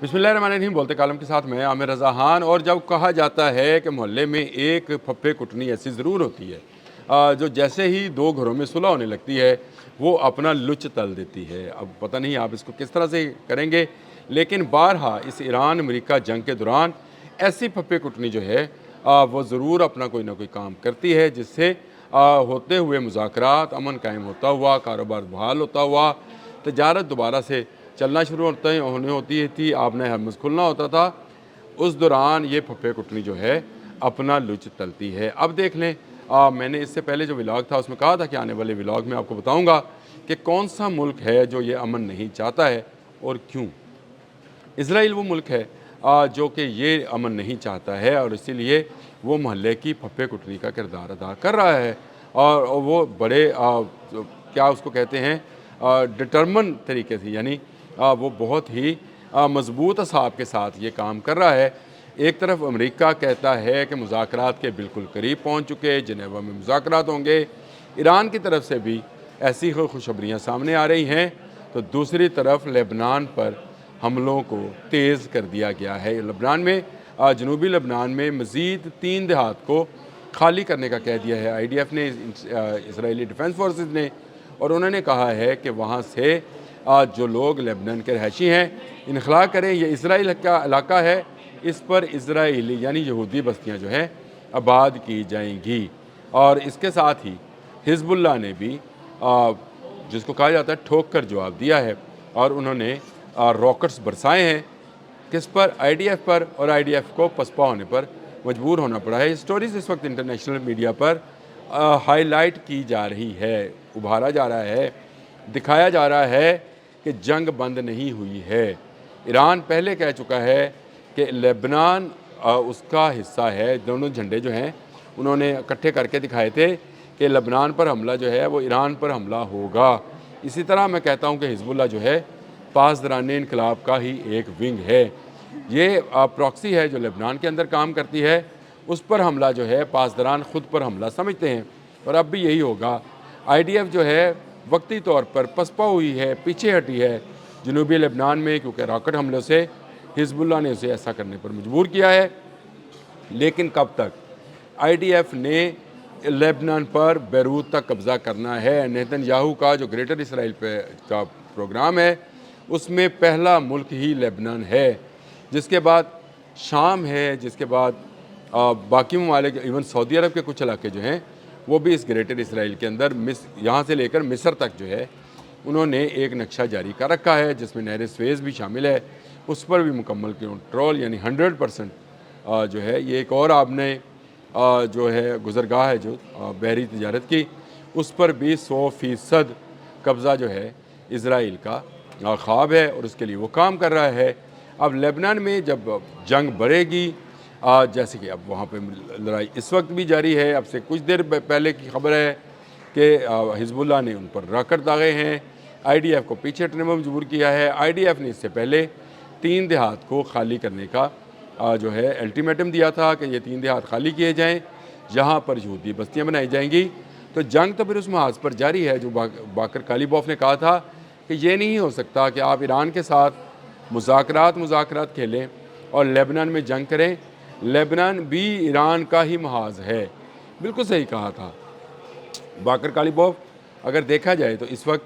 बिस्मिल्लाहिर्रहमानिर्रहीम। बोलते कालम के साथ मैं आमिर रज़ा खान। और जब कहा जाता है कि मोहल्ले में एक फप्पे कुटनी ऐसी ज़रूर होती है जो जैसे ही दो घरों में सुलह होने लगती है वो अपना लुच तल देती है। अब पता नहीं आप इसको किस तरह से करेंगे, लेकिन बारहा इस ईरान अमेरिका जंग के दौरान ऐसी फप्पे कुटनी जो है वो ज़रूर अपना कोई ना कोई काम करती है, जिससे होते हुए मुज़ाकरात, अमन कायम होता हुआ, कारोबार बहाल होता हुआ, तजारत दोबारा से चलना शुरू होने होती थी, आपने हरमज़ खुलना होता था। उस दौरान ये फप्पे कुटनी जो है अपना लुच तलती है। अब देख लें, मैंने इससे पहले जो व्लॉग था उसमें कहा था कि आने वाले व्लॉग में आपको बताऊंगा कि कौन सा मुल्क है जो ये अमन नहीं चाहता है और क्यों। इसराइल वो मुल्क है जो कि ये अमन नहीं चाहता है और इसीलिए वो मोहल्ले की फप्पे कुटनी का किरदार अदा कर रहा है। और वो बड़े क्या उसको कहते हैं, डिटर्मन तरीके से, यानी वो बहुत ही मज़बूत असाब के साथ ये काम कर रहा है। एक तरफ अमेरिका कहता है कि मुज़ाकरात के बिल्कुल करीब पहुंच चुके, जिनेवा में मुज़ाकरात होंगे। ईरान की तरफ से भी ऐसी खुशखबरियाँ सामने आ रही हैं। तो दूसरी तरफ लेबनान पर हमलों को तेज़ कर दिया गया है। लेबनान में जनूबी लेबनान में मज़ीद 3 देहात को खाली करने का कह दिया है IDF ने, इसराइली डिफेंस फोर्सेस ने। और उन्होंने कहा है कि वहाँ से जो लोग लेबनान के रहायशी हैं इनखला करें। ये इसराइल का इलाका है, इस पर इसराइली यानी यहूदी बस्तियाँ जो हैं आबाद की जाएंगी। और इसके साथ ही हिजबुल्लाह ने भी जिसको कहा जाता है ठोक कर जवाब दिया है और उन्होंने रॉकेट्स बरसाए हैं। किस पर? IDF पर। और IDF को पसपा होने पर मजबूर होना पड़ा है। स्टोरीज इस वक्त इंटरनेशनल मीडिया पर हाईलाइट की जा रही है, उभारा जा रहा है, दिखाया जा रहा है कि जंग बंद नहीं हुई है। ईरान पहले कह चुका है कि लेबनान उसका हिस्सा है। दोनों झंडे जो हैं उन्होंने इकट्ठे करके दिखाए थे कि लेबनान पर हमला जो है वो ईरान पर हमला होगा। इसी तरह मैं कहता हूँ कि हिजबुल्लाह जो है पासदरान इनकलाब का ही एक विंग है। ये प्रॉक्सी है जो लेबनान के अंदर काम करती है। उस पर हमला जो है पासदरान ख़ुद पर हमला समझते हैं और अब भी यही होगा। IDF जो है वक्ती तौर पर पसपा हुई है, पीछे हटी है जनूबी लेबनान में, क्योंकि रॉकेट हमलों से हिजबुल्लाह ने उसे ऐसा करने पर मजबूर किया है। लेकिन कब तक? IDF ने लेबनान पर बैरूत तक कब्ज़ा करना है। नेतन्याहू का जो ग्रेटर इसराइल पे का प्रोग्राम है उसमें पहला मुल्क ही लेबनान है, जिसके बाद शाम है, जिसके बाद बाकी ममालिक, इवन सऊदी अरब के कुछ इलाके जो हैं वो भी इस ग्रेटर इसराइल के अंदर यहाँ से लेकर मिस्र तक जो है उन्होंने एक नक्शा जारी कर रखा है, जिसमें नहर स्वेज़ भी शामिल है। उस पर भी मुकम्मल कंट्रोल, यानी 100% जो है। ये एक और आपने जो है गुज़रगाह है जो बहरी तिजारत की, उस पर भी 100% कब्ज़ा जो है इसराइल का ख्वाब है और उसके लिए वो काम कर रहा है। अब लेबनान में जब जंग बढ़ेगी, जैसे कि अब वहाँ पे लड़ाई इस वक्त भी जारी है। अब से कुछ देर पहले की खबर है कि हिजबुल्लाह ने उन पर रॉकेट दागे हैं, IDF को पीछे हटने में मजबूर किया है। IDF ने इससे पहले 3 देहात को खाली करने का जो है अल्टीमेटम दिया था कि ये 3 देहात खाली किए जाएं, जहाँ पर यहूदी बस्तियाँ बनाई जाएंगी। तो जंग तो फिर उस महाज पर जारी है जो बाकर कालीबॉफ ने कहा था कि ये नहीं हो सकता कि आप ईरान के साथ मुज़ाकरात खेलें और लेबनान में जंग करें। लेबनान भी ईरान का ही महाज है। बिल्कुल सही कहा था बाकर कालीबॉफ। अगर देखा जाए तो इस वक्त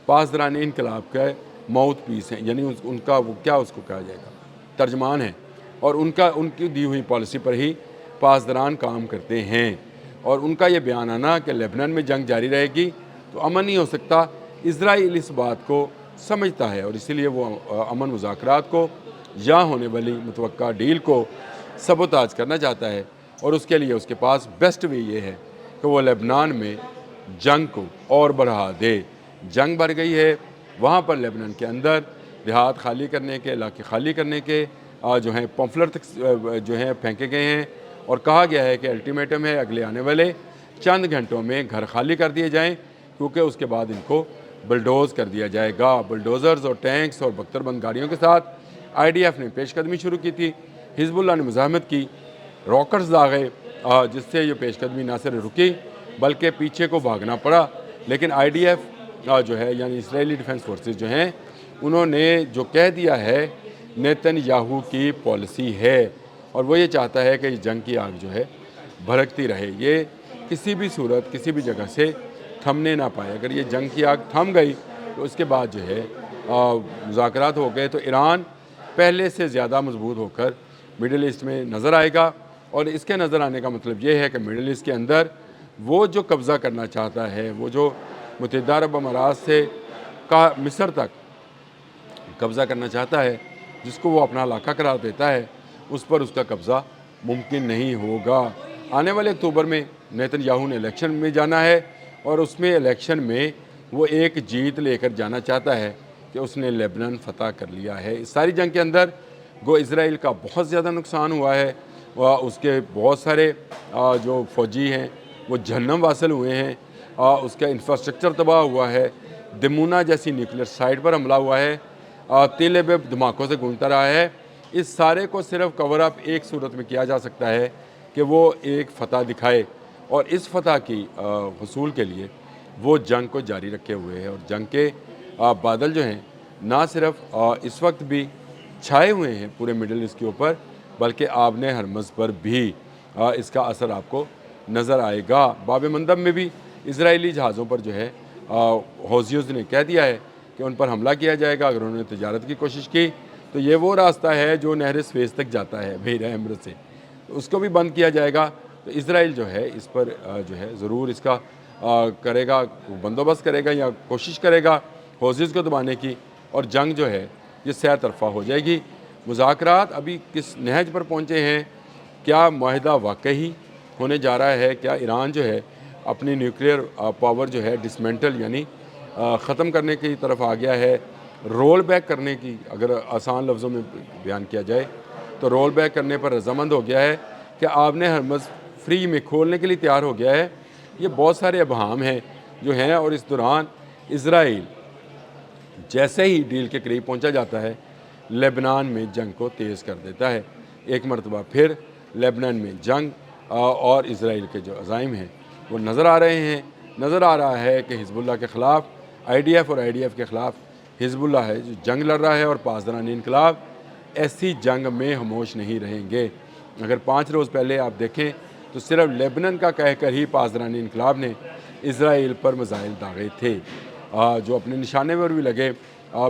पासदरान इनकलाब का माउथ पीस है, यानी उनका वो क्या उसको कहा जाएगा, तर्जमान है। और उनकी दी हुई पॉलिसी पर ही पासदरान काम करते हैं। और उनका ये बयान आना कि लेबनान में जंग जारी रहेगी तो अमन नहीं हो सकता, इसराइल इस बात को समझता है और इसीलिए वो अमन मुज़ाकरात को या होने वाली मुतवक्का डील को सबोताज करना चाहता है। और उसके लिए उसके पास बेस्ट वे ये है कि वो लेबनान में जंग को और बढ़ा दे। जंग बढ़ गई है वहाँ पर लेबनान के अंदर, देहात खाली करने के, इलाके खाली करने के जो हैं पम्फलेट जो हैं फेंके गए हैं और कहा गया है कि अल्टीमेटम है अगले आने वाले चंद घंटों में घर खाली कर दिए जाएँ, क्योंकि उसके बाद इनको बुलडोज़ कर दिया जाएगा। बुलडोज़र्स और टैंक्स और बख्तरबंद गाड़ियों के साथ IDF ने पेशकदमी शुरू की थी, हिजबुल्लाह ने मुज़ाहमत की, रॉकेट्स दागे, जिससे ये पेशकदमी ना सिर्फ रुकी बल्कि पीछे को भागना पड़ा। लेकिन IDF जो है यानी इसराइली डिफेंस फोर्सेस जो हैं उन्होंने जो कह दिया है नेतन याहू की पॉलिसी है और वो ये चाहता है कि ये जंग की आग जो है भड़कती रहे, ये किसी भी सूरत किसी भी जगह से थमने ना पाए। अगर ये जंग की आग थम गई तो उसके बाद जो है मुज़ाकरात हो गए तो ईरान पहले से ज़्यादा मजबूत होकर मिडिल ईस्ट में नज़र आएगा। और इसके नज़र आने का मतलब ये है कि मिडिल ईस्ट के अंदर वो जो कब्ज़ा करना चाहता है, वो जो मुत्तहिदा अरब अमारात से का मिस्र तक कब्ज़ा करना चाहता है, जिसको वो अपना इलाका करार देता है, उस पर उसका कब्ज़ा मुमकिन नहीं होगा। आने वाले अक्टूबर में नेतन्याहू ने इलेक्शन में जाना है और उसमें इलेक्शन में वो एक जीत लेकर जाना चाहता है कि उसने लेबनान फ़तह कर लिया है। इस सारी जंग के अंदर गो इसराइल का बहुत ज़्यादा नुकसान हुआ है, वह उसके बहुत सारे जो फ़ौजी हैं वो जहन्नम वासिल हुए हैं, उसका इंफ्रास्ट्रक्चर तबाह हुआ है, दमूना जैसी न्यूक्लियर साइट पर हमला हुआ है, तेल अबीब धमाकों से गूंजता रहा है। इस सारे को सिर्फ कवर अप एक सूरत में किया जा सकता है कि वो एक फ़तह दिखाए और इस फ़तह की हसूल के लिए वो जंग को जारी रखे हुए है। और जंग के बादल जो हैं ना सिर्फ इस वक्त भी छाए हुए हैं पूरे मिडिल ईस्ट के ऊपर, बल्कि आबने हरमज़ पर भी इसका असर आपको नज़र आएगा। बाब मंदब में भी इजरायली जहाज़ों पर जो है हौसियों ने कह दिया है कि उन पर हमला किया जाएगा अगर उन्होंने तिजारत की कोशिश की। तो ये वो रास्ता है जो नहर स्वेज़ तक जाता है बहरा अहमद से, तो उसको भी बंद किया जाएगा। तो इसराइल जो है इस पर जो है ज़रूर इसका करेगा, बंदोबस्त करेगा या कोशिश करेगा हौसिस को दबाने की, और जंग जो है ये सै तरफ़ा हो जाएगी। मुज़ाकरात अभी किस नहज पर पहुँचे हैं, क्या माहिदा वाकई होने जा रहा है, क्या ईरान जो है अपनी न्यूक्लियर पावर जो है डिसमेंटल यानी ख़त्म करने की तरफ आ गया है, रोल बैक करने की अगर आसान लफ्ज़ों में बयान किया जाए तो रोल बैक करने पर रजामंद हो गया है कि आपने हरमज़ फ्री में खोलने के लिए तैयार हो गया है। ये बहुत सारे अबहाम हैं जो हैं, और इस दौरान इसराइल जैसे ही डील के करीब पहुंचा जाता है लेबनान में जंग को तेज़ कर देता है। एक मरतबा फिर लेबनान में जंग और इसराइल के जो अज़ाइम हैं वो नज़र आ रहे हैं। नज़र आ रहा है कि हिज़्बुल्लाह के ख़िलाफ़ IDF और IDF के ख़िलाफ़ हिज़्बुल्लाह है जो जंग लड़ रहा है, और पासदारानी इनकलाब ऐसी जंग में खामोश नहीं रहेंगे। अगर 5 रोज़ पहले आप देखें तो सिर्फ लेबनान का कहकर ही पासदारानी इनकलाब ने इसराइल पर मिसाइल दागे थे जो अपने निशाने पर भी लगे।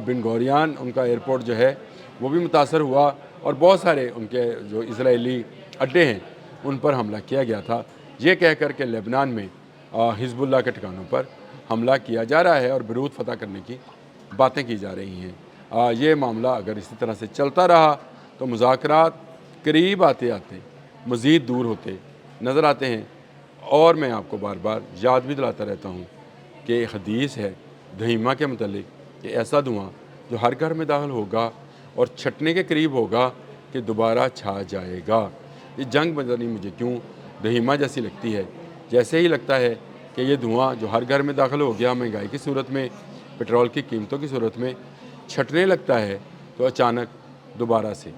बिन गोरियान उनका एयरपोर्ट जो है वो भी मुतासर हुआ, और बहुत सारे उनके जो इसराइली अड्डे हैं उन पर हमला किया गया था, ये कह कर के लेबनान में हिज़्बुल्लाह के ठिकानों पर हमला किया जा रहा है और बैरूत फ़तह करने की बातें की जा रही हैं। ये मामला अगर इसी तरह से चलता रहा तो मुज़ाकरात करीब आते आते मज़ीद दूर होते नज़र आते हैं। और मैं आपको बार बार याद भी दिलाता रहता हूँ कि हदीस है दहीमा के मतलब कि ऐसा धुआं जो हर घर में दाखिल होगा और छटने के करीब होगा कि दोबारा छा जाएगा। ये जंग पता नहीं मुझे क्यों दहीमा जैसी लगती है, जैसे ही लगता है कि ये धुआं जो हर घर में दाखिल हो गया, महंगाई की सूरत में, पेट्रोल की कीमतों की सूरत में छटने लगता है, तो अचानक दोबारा से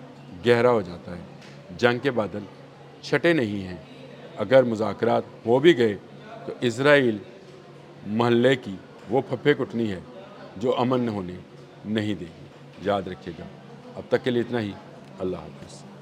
गहरा हो जाता है। जंग के बादल छटे नहीं हैं। अगर मुज़ाकरात हो भी गए तो इसराइल महल्ले की वो फप्पे कुटनी है जो अमन होने नहीं देगी। याद रखिएगा। अब तक के लिए इतना ही। अल्लाह हाफ़िज़।